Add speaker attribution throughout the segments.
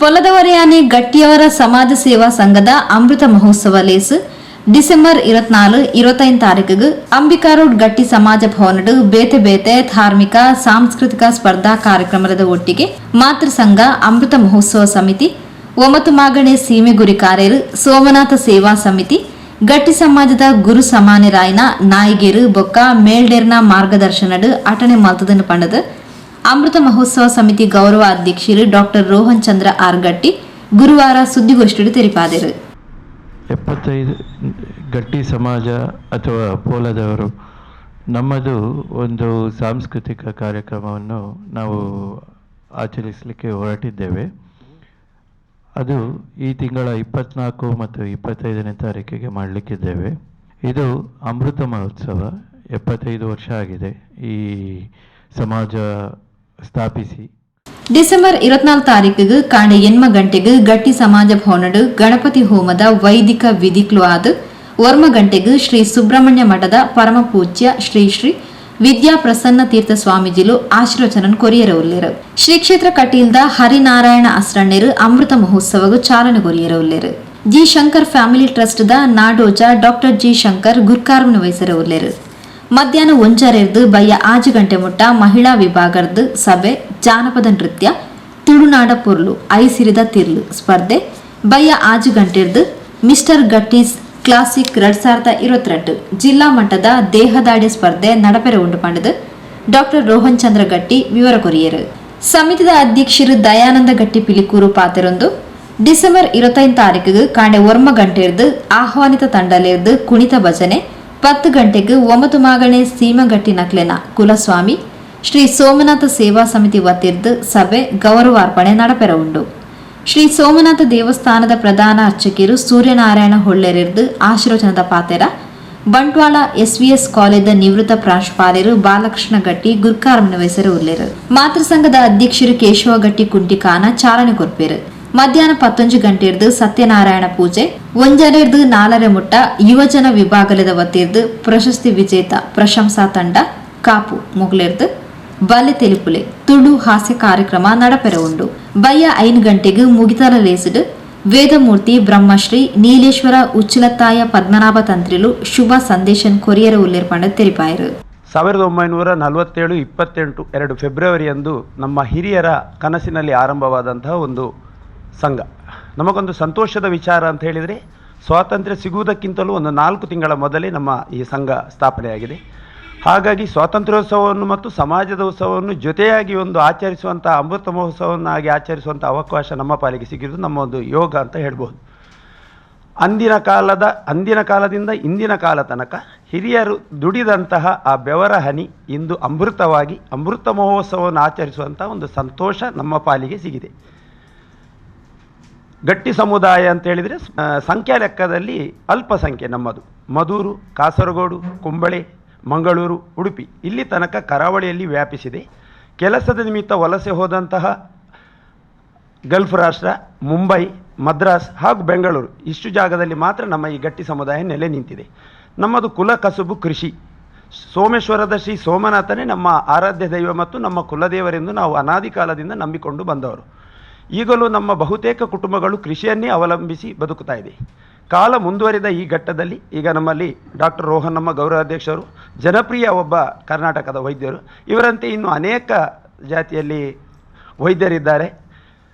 Speaker 1: ಪೊಲದವರೆಯಾನೆ ಗಟ್ಟಿಯವರ ಸಮಾಜ ಸೇವಾ ಸಂಘದ ಅಮೃತ ಮಹೋತ್ಸವ ಲೇಸು ಡಿಸೆಂಬರ್ 24-25 ತಾರೀಕಿಗೆ ಅಂಬಿಕಾ ರೋಡ್ ಗಟ್ಟಿ ಸಮಾಜ ಭವನಡು ಬೇತೆ ಬೇತೆ ಧಾರ್ಮಿಕ ಸಾಂಸ್ಕೃತಿಕ ಸ್ಪರ್ಧಾ ಕಾರ್ಯಕ್ರಮದ ಒಟ್ಟಿಗೆ ಮಾತೃ ಸಂಘ ಅಮೃತ ಮಹೋತ್ಸವ ಸಮಿತಿ 9 ಮಾಗಣೆ ಸೀಮೆ ಗುರಿ ಕಾರ್ಯರು ಸೋಮನಾಥ ಸೇವಾ ಸಮಿತಿ ಗಟ್ಟಿ ಸಮಾಜದ ಗುರು ಸಮಾನಿರಾಯನ ನಾಯಿಗೇರು ಬೊಕ್ಕ ಮೇಲ್ಡೇರ್ನ ಮಾರ್ಗದರ್ಶನಡು ಅಟನೆ ಮಲ್ತದನ್ನು ಪಂಡದ ಅಮೃತ ಮಹೋತ್ಸವ ಸಮಿತಿ ಗೌರವ ಅಧ್ಯಕ್ಷರು ಡಾಕ್ಟರ್ ರೋಹನ್ ಚಂದ್ರ ಆರ್ಗಟ್ಟಿ ಗುರುವಾರ ಸುದ್ದಿಗೋಷ್ಠಿಯಲ್ಲಿ ತಿಳಿಸಿದರು.
Speaker 2: 75 ಗಟ್ಟಿ ಸಮಾಜ ಅಥವಾ ಪೋಲದವರು ನಮ್ಮದು ಒಂದು ಸಾಂಸ್ಕೃತಿಕ ಕಾರ್ಯಕ್ರಮವನ್ನು ನಾವು ಆಚರಿಸಲಿಕ್ಕೆ ಹೊರಟಿದ್ದೇವೆ. ಅದು ಈ ತಿಂಗಳ 24 ಮತ್ತು 25ನೇ ತಾರೀಕಿಗೆ ಮಾಡಲಿಕ್ಕಿದ್ದೇವೆ. ಇದು ಅಮೃತ ಮಹೋತ್ಸವ 75 ವರ್ಷ ಆಗಿದೆ ಈ ಸಮಾಜ ಸ್ಥಾಪಿಸಿ.
Speaker 1: ಡಿಸೆಂಬರ್ 24 ತಾರೀಕಿಗೆ ಕಾಂಡೆ 8 ಗಂಟೆಗೆ ಗಟ್ಟಿ ಸಮಾಜ ಭವನಡು ಗಣಪತಿ ಹೋಮದ ವೈದಿಕ ವಿಧಿಕ್ಲು ಆದ 1 ಗಂಟೆಗೆ ಶ್ರೀ ಸುಬ್ರಹ್ಮಣ್ಯ ಮಠದ ಪರಮ ಪೂಜ್ಯ ಶ್ರೀ ಶ್ರೀ ವಿದ್ಯಾ ಪ್ರಸನ್ನ ತೀರ್ಥ ಸ್ವಾಮೀಜಿಲು ಆಶೀರ್ವಚನ ಕೊರಿಯರವುಳ್ಳೇರು. ಶ್ರೀ ಕ್ಷೇತ್ರ ಕಟೀಲ್ದ ಹರಿನಾರಾಯಣ ಅಸ್ರಣ್ಯರು ಅಮೃತ ಮಹೋತ್ಸವಗೂ ಚಾಲನೆ ಕೊರಿಯರವುಳ್ಳೇರು. ಜಿ ಶಂಕರ್ ಫ್ಯಾಮಿಲಿ ಟ್ರಸ್ಟ್ ದ ನಾಡೋಜ ಡಾಕ್ಟರ್ ಜಿ ಶಂಕರ್ ಗುರ್ಕಾರ್ಮನ ವಹಿಸಿರವುಳ್ಳೇರು. ಮಧ್ಯಾಹ್ನ 1 ಬಯ್ಯ 6 ಗಂಟೆ ಮುಟ್ಟ ಮಹಿಳಾ ವಿಭಾಗದ ಸಭೆ ಜಾನಪದ ನೃತ್ಯ ತುಳುನಾಡ ಪೊರ್ಲು ಐಸಿರಿದ ತಿರ್ಲು ಸ್ಪರ್ಧೆ ಬಯ್ಯ 6 ಗಂಟೆರ್ದು ಮಿಸ್ಟರ್ ಗಟ್ಟೀಸ್ ಕ್ಲಾಸಿಕ್ 2022 ಜಿಲ್ಲಾ ಮಟ್ಟದ ದೇಹದಾಡಿ ಸ್ಪರ್ಧೆ ನಡಪೆರೆ ಉಂಡು ಪಂಡದು ಡಾಕ್ಟರ್ ರೋಹನ್ ಚಂದ್ರ ಗಟ್ಟಿ ವಿವರ ಕೊರಿಯರು. ಸಮಿತಿದ ಅಧ್ಯಕ್ಷರು ದಯಾನಂದ ಗಟ್ಟಿ ಪಿಲಿಕೂರು ಪಾತೆರೊಂದು ಡಿಸೆಂಬರ್ 25 ತಾರೀಕಿಗೆ ಕಾಂಡೆ 1 ಗಂಟೆರ್ದು ಆಹ್ವಾನಿತ ತಂಡಲೇರ್ದು ಕುಣಿತ ಭಜನೆ 10 ಗಂಟೆಗೆ 9 ಮಾಗಣೆ ಸೀಮಗಟ್ಟಿ ನಕ್ಲೆನ ಕುಲಸ್ವಾಮಿ ಶ್ರೀ ಸೋಮನಾಥ ಸೇವಾ ಸಮಿತಿ ವತಿರ್ದು ಸಭೆ ಗೌರವಾರ್ಪಣೆ ನಡಪೆರ ಉಂಡು. ಶ್ರೀ ಸೋಮನಾಥ ದೇವಸ್ಥಾನದ ಪ್ರಧಾನ ಅರ್ಚಕಿರು ಸೂರ್ಯನಾರಾಯಣ ಹೊಳ್ಳೆರಿರ್ದು ಆಶೀರ್ವಚನದ ಪಾತೆರ ಬಂಟ್ವಾಳ SVS ಕಾಲೇಜ್ ನಿವೃತ್ತ ಪ್ರಾಂಶುಪಾಲರು ಬಾಲಕೃಷ್ಣ ಗಟ್ಟಿ ಗುರ್ಕಾರ್ಮನ ವಹಿಸರು ಉಲ್ಲೇರು. ಮಾತೃ ಸಂಘದ ಅಧ್ಯಕ್ಷರು ಕೇಶವ ಗಟ್ಟಿ ಕುಂಟಿಕಾನ ಚಾಲನೆ ಕೊರ್ಪೇರು. ಮಧ್ಯಾಹ್ನ 11 ಗಂಟೆರ್ದು ಸತ್ಯನಾರಾಯಣ ಪೂಜೆ 1:04 ಮುಟ್ಟ ಯುವಜನ ವಿಭಾಗದ ವತಿರ್ದು ಪ್ರಶಸ್ತಿ ವಿಜೇತ ಪ್ರಶಂಸಾ ತಂಡ ಕಾಪು ಮುಗ್ಲೆರ್ದು ಬಲೆ ತೆಲುಪುಲೆ ತುಳು ಹಾಸ್ಯ ಕಾರ್ಯಕ್ರಮ ನಡಪೆರ ಉಂಡು. ಬಯ್ಯ 5 ಗಂಟೆಗೆ ಮುಗಿತಲ ಲೇಸಿಡು ವೇದಮೂರ್ತಿ ಬ್ರಹ್ಮಶ್ರೀ ನೀಲೇಶ್ವರ ಉಚ್ಚಲತ್ತಾಯ ಪದ್ಮನಾಭ ತಂತ್ರಿಲು ಶುಭ ಸಂದೇಶನ್ ಕೊರಿಯರ ಉಲ್ಲೇರ್ಪಂಡ ತೆರಿಪಾಯರು.
Speaker 3: 1947 28 2 ಫೆಬ್ರವರಿಯಂದು ನಮ್ಮ ಹಿರಿಯರ ಕನಸಿನಲ್ಲಿ ಆರಂಭವಾದಂತಹ ಒಂದು ಸಂಘ. ನಮಗೊಂದು ಸಂತೋಷದ ವಿಚಾರ ಅಂತ ಹೇಳಿದರೆ ಸ್ವಾತಂತ್ರ್ಯ ಸಿಗುವುದಕ್ಕಿಂತಲೂ ಒಂದು 4 ತಿಂಗಳ ಮೊದಲೇ ನಮ್ಮ ಈ ಸಂಘ ಸ್ಥಾಪನೆಯಾಗಿದೆ. ಹಾಗಾಗಿ ಸ್ವಾತಂತ್ರ್ಯೋತ್ಸವವನ್ನು ಮತ್ತು ಸಮಾಜದ ಉತ್ಸವವನ್ನು ಜೊತೆಯಾಗಿ ಒಂದು ಆಚರಿಸುವಂಥ ಅಮೃತ ಮಹೋತ್ಸವವನ್ನಾಗಿ ಆಚರಿಸುವಂಥ ಅವಕಾಶ ನಮ್ಮ ಪಾಲಿಗೆ ಸಿಗಿರುವುದು ನಮ್ಮ ಒಂದು ಯೋಗ ಅಂತ ಹೇಳ್ಬೋದು. ಅಂದಿನ ಕಾಲದಿಂದ ಇಂದಿನ ಕಾಲ ತನಕ ಹಿರಿಯರು ದುಡಿದಂತಹ ಆ ಬೆವರ ಹನಿ ಇಂದು ಅಮೃತವಾಗಿ ಅಮೃತ ಮಹೋತ್ಸವವನ್ನು ಆಚರಿಸುವಂಥ ಒಂದು ಸಂತೋಷ ನಮ್ಮ ಪಾಲಿಗೆ ಸಿಗಿದೆ. ಗಟ್ಟಿ ಸಮುದಾಯ ಅಂತ ಹೇಳಿದರೆ ಸಂಖ್ಯಾ ಲೆಕ್ಕದಲ್ಲಿ ಅಲ್ಪಸಂಖ್ಯೆ ನಮ್ಮದು. ಮದೂರು, ಕಾಸರಗೋಡು, ಕುಂಬಳೆ, ಮಂಗಳೂರು, ಉಡುಪಿ ಇಲ್ಲಿ ತನಕ ಕರಾವಳಿಯಲ್ಲಿ ವ್ಯಾಪಿಸಿದೆ. ಕೆಲಸದ ನಿಮಿತ್ತ ವಲಸೆ ಹೋದಂತಹ ಗಲ್ಫ್ ರಾಷ್ಟ್ರ, ಮುಂಬೈ, ಮದ್ರಾಸ್ ಹಾಗೂ ಬೆಂಗಳೂರು ಇಷ್ಟು ಜಾಗದಲ್ಲಿ ಮಾತ್ರ ನಮ್ಮ ಈ ಗಟ್ಟಿ ಸಮುದಾಯ ನೆಲೆ ನಿಂತಿದೆ. ನಮ್ಮದು ಕುಲ ಕಸುಬು ಕೃಷಿ. ಸೋಮೇಶ್ವರದ ಶ್ರೀ ಸೋಮನಾಥನೇ ನಮ್ಮ ಆರಾಧ್ಯ ದೈವ ಮತ್ತು ನಮ್ಮ ಕುಲದೇವರೆಂದು ನಾವು ಅನಾದಿ ಕಾಲದಿಂದ ನಂಬಿಕೊಂಡು ಬಂದವರು. ಈಗಲೂ ನಮ್ಮ ಬಹುತೇಕ ಕುಟುಂಬಗಳು ಕೃಷಿಯನ್ನೇ ಅವಲಂಬಿಸಿ ಬದುಕುತ್ತಾ ಇದೆ. ಕಾಲ ಮುಂದುವರಿದ ಈ ಘಟ್ಟದಲ್ಲಿ ಈಗ ನಮ್ಮಲ್ಲಿ ಡಾಕ್ಟರ್ ರೋಹನ್ ನಮ್ಮ ಗೌರವಾಧ್ಯಕ್ಷರು, ಜನಪ್ರಿಯ ಒಬ್ಬ ಕರ್ನಾಟಕದ ವೈದ್ಯರು. ಇವರಂತೆ ಇನ್ನು ಅನೇಕ ಜಾತಿಯಲ್ಲಿ ವೈದ್ಯರಿದ್ದಾರೆ,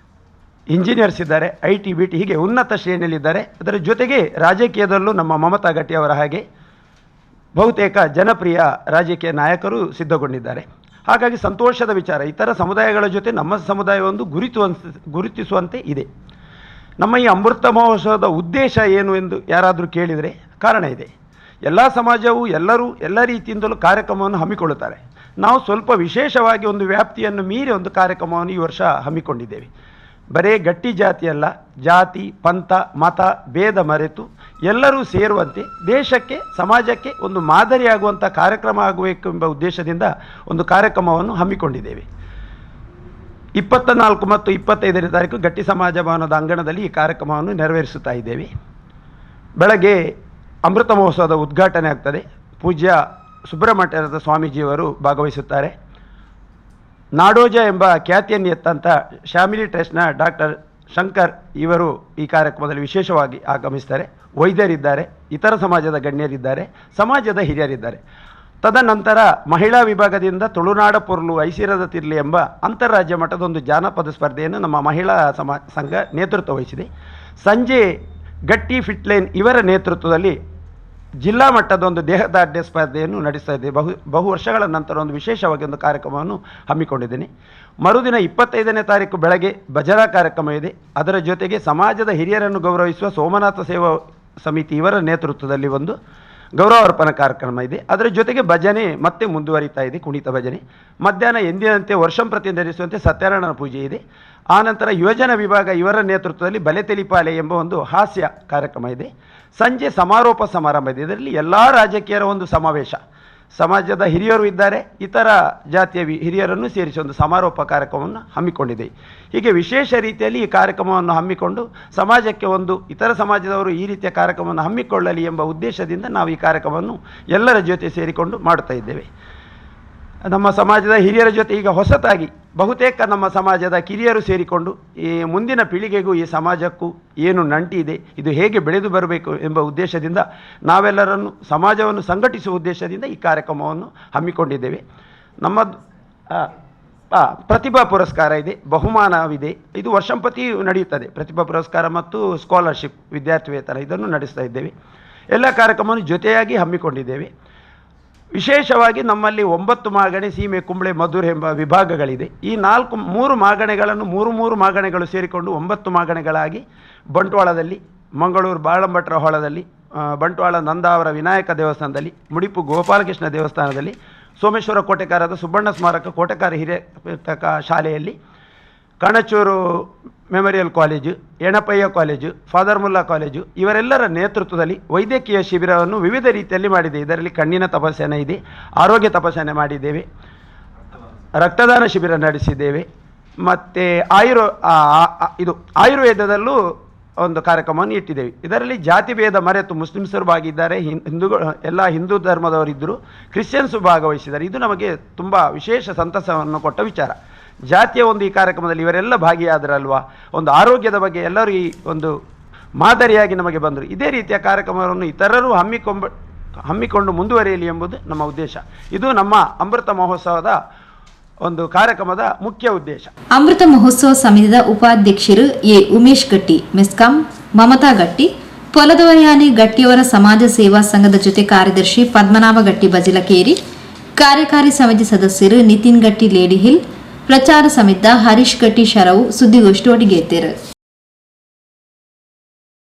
Speaker 3: ಇಂಜಿನಿಯರ್ಸ್ ಇದ್ದಾರೆ, IT BT ಹೀಗೆ ಉನ್ನತ ಶ್ರೇಣಿಯಲ್ಲಿದ್ದಾರೆ. ಅದರ ಜೊತೆಗೆ ರಾಜಕೀಯದಲ್ಲೂ ನಮ್ಮ ಮಮತಾ ಗಟ್ಟಿ ಅವರ ಹಾಗೆ ಬಹುತೇಕ ಜನಪ್ರಿಯ ರಾಜಕೀಯ ನಾಯಕರು ಸಿದ್ಧಗೊಂಡಿದ್ದಾರೆ. ಹಾಗಾಗಿ ಸಂತೋಷದ ವಿಚಾರ. ಇತರ ಸಮುದಾಯಗಳ ಜೊತೆ ನಮ್ಮ ಸಮುದಾಯವೊಂದು ಗುರುತಿಸುವಂತೆ ಇದೆ. ನಮ್ಮ ಈ ಅಮೃತ ಮಹೋತ್ಸವದ ಉದ್ದೇಶ ಏನು ಎಂದು ಯಾರಾದರೂ ಕೇಳಿದರೆ ಕಾರಣ ಇದೆ. ಎಲ್ಲ ಸಮಾಜವು ಎಲ್ಲ ರೀತಿಯಿಂದಲೂ ಕಾರ್ಯಕ್ರಮವನ್ನು ಹಮ್ಮಿಕೊಳ್ಳುತ್ತಾರೆ. ನಾವು ಸ್ವಲ್ಪ ವಿಶೇಷವಾಗಿ ಒಂದು ವ್ಯಾಪ್ತಿಯನ್ನು ಮೀರಿ ಒಂದು ಕಾರ್ಯಕ್ರಮವನ್ನು ಈ ವರ್ಷ ಹಮ್ಮಿಕೊಂಡಿದ್ದೇವೆ. ಬರೇ ಗಟ್ಟಿ ಜಾತಿಯಲ್ಲ, ಜಾತಿ, ಪಂಥ, ಮತ ಭೇದ ಮರೆತು ಎಲ್ಲರೂ ಸೇರುವಂತೆ ದೇಶಕ್ಕೆ ಸಮಾಜಕ್ಕೆ ಒಂದು ಮಾದರಿಯಾಗುವಂಥ ಕಾರ್ಯಕ್ರಮ ಆಗಬೇಕೆಂಬ ಉದ್ದೇಶದಿಂದ ಒಂದು ಕಾರ್ಯಕ್ರಮವನ್ನು ಹಮ್ಮಿಕೊಂಡಿದ್ದೇವೆ. 24 ಮತ್ತು 25ನೇ ತಾರೀಕು ಗಟ್ಟಿ ಸಮಾಜ ಭವನದ ಅಂಗಣದಲ್ಲಿ ಈ ಕಾರ್ಯಕ್ರಮವನ್ನು ನೆರವೇರಿಸುತ್ತಾ ಇದ್ದೇವೆ. ಬೆಳಗ್ಗೆ ಅಮೃತ ಮಹೋತ್ಸವದ ಉದ್ಘಾಟನೆ ಆಗ್ತದೆ. ಪೂಜ್ಯ ಸುಬ್ರಹ್ಮಣ್ಯದ ಸ್ವಾಮೀಜಿಯವರು ಭಾಗವಹಿಸುತ್ತಾರೆ. ನಾಡೋಜ ಎಂಬ ಖ್ಯಾತಿಯನ್ನು ಎತ್ತಂಥ ಫ್ಯಾಮಿಲಿ ಟ್ರಸ್ಟ್ನ ಡಾಕ್ಟರ್ ಶಂಕರ್ ಇವರು ಈ ಕಾರ್ಯಕ್ರಮದಲ್ಲಿ ವಿಶೇಷವಾಗಿ ಆಗಮಿಸ್ತಾರೆ. ವೈದ್ಯರಿದ್ದಾರೆ, ಇತರ ಸಮಾಜದ ಗಣ್ಯರಿದ್ದಾರೆ, ಸಮಾಜದ ಹಿರಿಯರಿದ್ದಾರೆ. ತದನಂತರ ಮಹಿಳಾ ವಿಭಾಗದಿಂದ ತುಳುನಾಡ ಪೊರ್ಲು ಐಸಿರದ ತಿರ್ಲಿ ಎಂಬ ಅಂತಾರಾಜ್ಯ ಮಟ್ಟದ ಒಂದು ಜಾನಪದ ಸ್ಪರ್ಧೆಯನ್ನು ನಮ್ಮ ಮಹಿಳಾ ಸಂಘ ನೇತೃತ್ವ ವಹಿಸಿದೆ. ಸಂಜೆ ಗಟ್ಟಿ ಫಿಟ್ಲೈನ್ ಇವರ ನೇತೃತ್ವದಲ್ಲಿ ಜಿಲ್ಲಾ ಮಟ್ಟದ ಒಂದು ದೇಹದಾಢ್ಯ ಸ್ಪರ್ಧೆಯನ್ನು ನಡೆಸ್ತಾ ಇದ್ದೇವೆ. ಬಹು ವರ್ಷಗಳ ನಂತರ ಒಂದು ವಿಶೇಷವಾಗಿ ಒಂದು ಕಾರ್ಯಕ್ರಮವನ್ನು ಹಮ್ಮಿಕೊಂಡಿದ್ದೇನೆ. ಮರುದಿನ 25ನೇ ತಾರೀಕು ಬೆಳಗ್ಗೆ ಭಜನಾ ಕಾರ್ಯಕ್ರಮ ಇದೆ. ಅದರ ಜೊತೆಗೆ ಸಮಾಜದ ಹಿರಿಯರನ್ನು ಗೌರವಿಸುವ ಸೋಮನಾಥ ಸೇವಾ ಸಮಿತಿ ಇವರ ನೇತೃತ್ವದಲ್ಲಿ ಒಂದು ಗೌರವಾರ್ಪಣಾ ಕಾರ್ಯಕ್ರಮ ಇದೆ. ಅದರ ಜೊತೆಗೆ ಭಜನೆ ಮತ್ತೆ ಮುಂದುವರಿತಾ ಇದೆ, ಕುಣಿತ ಭಜನೆ. ಮಧ್ಯಾಹ್ನ ಎಂದಿನಂತೆ ವರ್ಷಂಪ್ರತಿ ನಡೆಸುವಂತೆ ಸತ್ಯನಾರಾಯಣ ಪೂಜೆ ಇದೆ. ಆನಂತರ ಯುವಜನ ವಿಭಾಗ ಇವರ ನೇತೃತ್ವದಲ್ಲಿ ಬಲೆ ತೆಲಿಪಾಲೆ ಎಂಬ ಒಂದು ಹಾಸ್ಯ ಕಾರ್ಯಕ್ರಮ ಇದೆ. ಸಂಜೆ ಸಮಾರೋಪ ಸಮಾರಂಭ ಇದೆ. ಇದರಲ್ಲಿ ಎಲ್ಲ ರಾಜಕೀಯರ ಒಂದು ಸಮಾವೇಶ, ಸಮಾಜದ ಹಿರಿಯರು ಇದ್ದಾರೆ, ಇತರ ಜಾತಿಯ ಹಿರಿಯರನ್ನು ಸೇರಿಸಿ ಒಂದು ಸಮಾರೋಪ ಕಾರ್ಯಕ್ರಮವನ್ನು ಹಮ್ಮಿಕೊಂಡಿದೆ. ಹೀಗೆ ವಿಶೇಷ ರೀತಿಯಲ್ಲಿ ಈ ಕಾರ್ಯಕ್ರಮವನ್ನು ಹಮ್ಮಿಕೊಂಡು ಸಮಾಜಕ್ಕೆ ಒಂದು ಇತರ ಸಮಾಜದವರು ಈ ರೀತಿಯ ಕಾರ್ಯಕ್ರಮವನ್ನು ಹಮ್ಮಿಕೊಳ್ಳಲಿ ಎಂಬ ಉದ್ದೇಶದಿಂದ ನಾವು ಈ ಕಾರ್ಯಕ್ರಮವನ್ನು ಎಲ್ಲರ ಜೊತೆ ಸೇರಿಕೊಂಡು ಮಾಡುತ್ತಾ ಇದ್ದೇವೆ. ನಮ್ಮ ಸಮಾಜದ ಹಿರಿಯರ ಜೊತೆ ಈಗ ಹೊಸತಾಗಿ ಬಹುತೇಕ ನಮ್ಮ ಸಮಾಜದ ಕಿರಿಯರು ಸೇರಿಕೊಂಡು ಈ ಮುಂದಿನ ಪೀಳಿಗೆಗೂ ಈ ಸಮಾಜಕ್ಕೂ ಏನು ನಂಟಿದೆ, ಇದು ಹೇಗೆ ಬೆಳೆದು ಬರಬೇಕು ಎಂಬ ಉದ್ದೇಶದಿಂದ ನಾವೆಲ್ಲರನ್ನು ಸಮಾಜವನ್ನು ಸಂಘಟಿಸುವ ಉದ್ದೇಶದಿಂದ ಈ ಕಾರ್ಯಕ್ರಮವನ್ನು ಹಮ್ಮಿಕೊಂಡಿದ್ದೇವೆ. ನಮ್ಮದು ಪ್ರತಿಭಾ ಪುರಸ್ಕಾರ ಇದೆ, ಬಹುಮಾನವಿದೆ. ಇದು ವರ್ಷಂಪ್ರತಿ ನಡೆಯುತ್ತದೆ. ಪ್ರತಿಭಾ ಪುರಸ್ಕಾರ ಮತ್ತು ಸ್ಕಾಲರ್ಶಿಪ್, ವಿದ್ಯಾರ್ಥಿ ವೇತನ ಇದನ್ನು ನಡೆಸ್ತಾ ಇದ್ದೇವೆ. ಎಲ್ಲ ಕಾರ್ಯಕ್ರಮವನ್ನು ಜೊತೆಯಾಗಿ ಹಮ್ಮಿಕೊಂಡಿದ್ದೇವೆ. ವಿಶೇಷವಾಗಿ ನಮ್ಮಲ್ಲಿ 9 ಮಾಗಣೆ, ಸೀಮೆ, ಕುಂಬಳೆ, ಮಧುರೆ ಎಂಬ ವಿಭಾಗಗಳಿದೆ. ಈ 3 ಮಾಗಣೆಗಳನ್ನು 3 ಮಾಗಣೆಗಳು ಸೇರಿಕೊಂಡು 9 ಮಾಗಣೆಗಳಾಗಿ ಬಂಟ್ವಾಳದಲ್ಲಿ, ಮಂಗಳೂರು ಬಾಳಂಭಟ್ರ ಹೊಳದಲ್ಲಿ, ಬಂಟ್ವಾಳ ನಂದಾವರ ವಿನಾಯಕ ದೇವಸ್ಥಾನದಲ್ಲಿ, ಮುಡಿಪು ಗೋಪಾಲಕೃಷ್ಣ ದೇವಸ್ಥಾನದಲ್ಲಿ, ಸೋಮೇಶ್ವರ ಕೋಟೆಕಾರದ ಸುಬ್ಬಣ್ಣ ಸ್ಮಾರಕ ಕೋಟೆಕಾರ ಹಿರಿಯ ಶಾಲೆಯಲ್ಲಿ, Kanachur memorial college, Yenepoya college, father Muller college ಇವರೆಲ್ಲರ ನೇತೃತ್ವದಲ್ಲಿ ವೈದ್ಯಕೀಯ ಶಿಬಿರವನ್ನು ವಿವಿಧ ರೀತಿಯಲ್ಲಿ ಮಾಡಿದೆ. ಇದರಲ್ಲಿ ಕಣ್ಣಿನ ತಪಾಸಣೆ ಇದೆ, ಆರೋಗ್ಯ ತಪಾಸಣೆ ಮಾಡಿದ್ದೇವೆ, ರಕ್ತದಾನ ಶಿಬಿರ ನಡೆಸಿದ್ದೇವೆ, ಮತ್ತು ಆಯುರ್ವೇದದಲ್ಲೂ ಒಂದು ಕಾರ್ಯಕ್ರಮವನ್ನು ಇಟ್ಟಿದ್ದೇವೆ. ಇದರಲ್ಲಿ ಜಾತಿ ಭೇದ ಮರೆತು ಮುಸ್ಲಿಮ್ಸರು ಭಾಗಿದ್ದಾರೆ, ಎಲ್ಲ ಹಿಂದೂ ಧರ್ಮದವರಿದ್ದರು, ಕ್ರಿಶ್ಚಿಯನ್ಸು ಭಾಗವಹಿಸಿದ್ದಾರೆ. ಇದು ನಮಗೆ ತುಂಬ ವಿಶೇಷ ಸಂತಸವನ್ನು ಕೊಟ್ಟ ವಿಚಾರ. ಜಾತಿಯ ಒಂದು ಈ ಕಾರ್ಯಕ್ರಮದಲ್ಲಿ ಇವರೆಲ್ಲ ಭಾಗಿಯಾದರಲ್ವಾ, ಒಂದು ಆರೋಗ್ಯದ ಬಗ್ಗೆ ಎಲ್ಲರೂ ಈ ಒಂದು ಮಾದರಿಯಾಗಿ ನಮಗೆ ಬಂದರು. ಇದೇ ರೀತಿಯ ಕಾರ್ಯಕ್ರಮವನ್ನು ಇತರರು ಹಮ್ಮಿಕೊಂಡು ಮುಂದುವರಿಯಲಿ ಎಂಬುದು ನಮ್ಮ ಉದ್ದೇಶ. ಇದು ನಮ್ಮ ಅಮೃತ ಮಹೋತ್ಸವದ ಒಂದು ಕಾರ್ಯಕ್ರಮದ ಮುಖ್ಯ ಉದ್ದೇಶ.
Speaker 1: ಅಮೃತ ಮಹೋತ್ಸವ ಸಮಿತಿಯ ಉಪಾಧ್ಯಕ್ಷರು ಎ ಉಮೇಶ್ ಗಟ್ಟಿ, ಮೆಸ್ಕಾಂ ಮಮತಾ ಗಟ್ಟಿ, ಪೊಲದವಯಾನಿ ಗಟ್ಟಿಯವರ ಸಮಾಜ ಸೇವಾ ಸಂಘದ ಜೊತೆ ಕಾರ್ಯದರ್ಶಿ ಪದ್ಮನಾಭ ಗಟ್ಟಿ ಬಜಿಲಕೇರಿ, ಕಾರ್ಯಕಾರಿ ಸಮಿತಿ ಸದಸ್ಯರು ನಿತಿನ್ ಗಟ್ಟಿ ಲೇಡಿ ಹಿಲ್, ಪ್ರಚಾರ ಸಮಿತಿ ಹರೀಶ್ ಗಟ್ಟಿ ಶರವು ಸುದ್ದಿಗೋಷ್ಠಿ ಒಟ್ಟಿಗೆ ಎತ್ತೇರು.